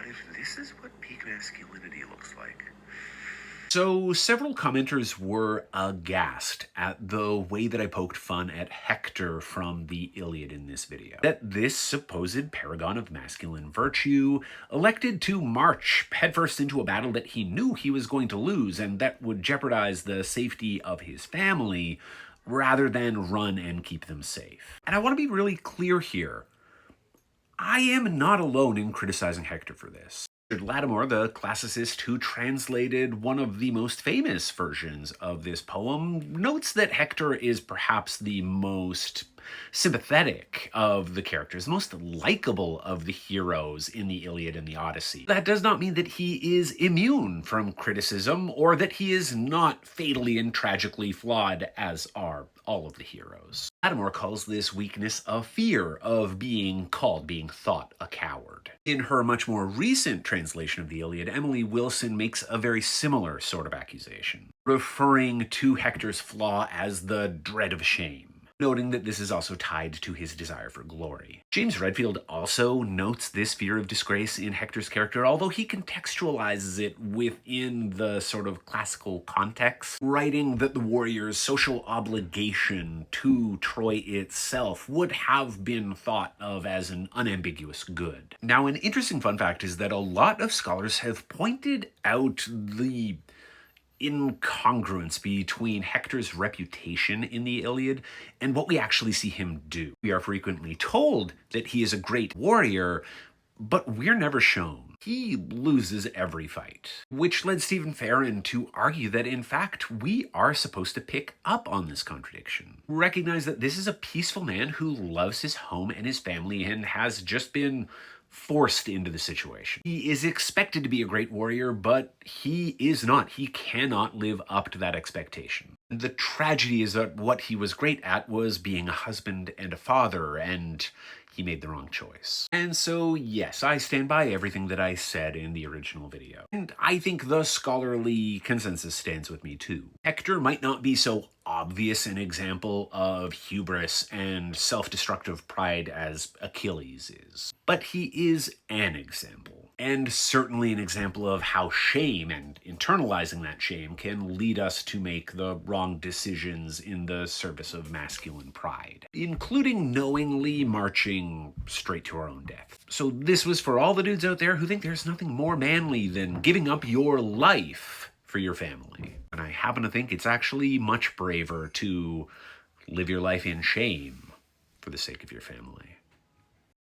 if this is what peak masculinity looks like. So, several commenters were aghast at the way that I poked fun at Hector from the Iliad in this video. That this supposed paragon of masculine virtue elected to march headfirst into a battle that he knew he was going to lose and that would jeopardize the safety of his family, rather than run and keep them safe. And I want to be really clear here. I am not alone in criticizing Hector for this. Richard Lattimore, the classicist who translated one of the most famous versions of this poem, notes that Hector is perhaps the most sympathetic of the characters, the most likable of the heroes in the Iliad and the Odyssey. That does not mean that he is immune from criticism or that he is not fatally and tragically flawed, as are all of the heroes. Lattimore calls this weakness a fear of being thought a coward. In her much more recent translation of the Iliad, Emily Wilson makes a very similar sort of accusation, referring to Hector's flaw as the dread of shame, noting that this is also tied to his desire for glory. James Redfield also notes this fear of disgrace in Hector's character, although he contextualizes it within the sort of classical context, writing that the warrior's social obligation to Troy itself would have been thought of as an unambiguous good. Now, an interesting fun fact is that a lot of scholars have pointed out the incongruence between Hector's reputation in the Iliad and what we actually see him do. We are frequently told that he is a great warrior, but we're never shown. He loses every fight, which led Stephen Farron to argue that, in fact, we are supposed to pick up on this contradiction. Recognize that this is a peaceful man who loves his home and his family and has just been forced into the situation. He is expected to be a great warrior, but he is not. He cannot live up to that expectation. The tragedy is that what he was great at was being a husband and a father, and he made the wrong choice. And so, yes, I stand by everything that I said in the original video. And I think the scholarly consensus stands with me too. Hector might not be so obvious an example of hubris and self-destructive pride as Achilles is, but he is an example, and certainly an example of how shame and internalizing that shame can lead us to make the wrong decisions in the service of masculine pride, including knowingly marching straight to our own death. So this was for all the dudes out there who think there's nothing more manly than giving up your life for your family. And I happen to think it's actually much braver to live your life in shame for the sake of your family.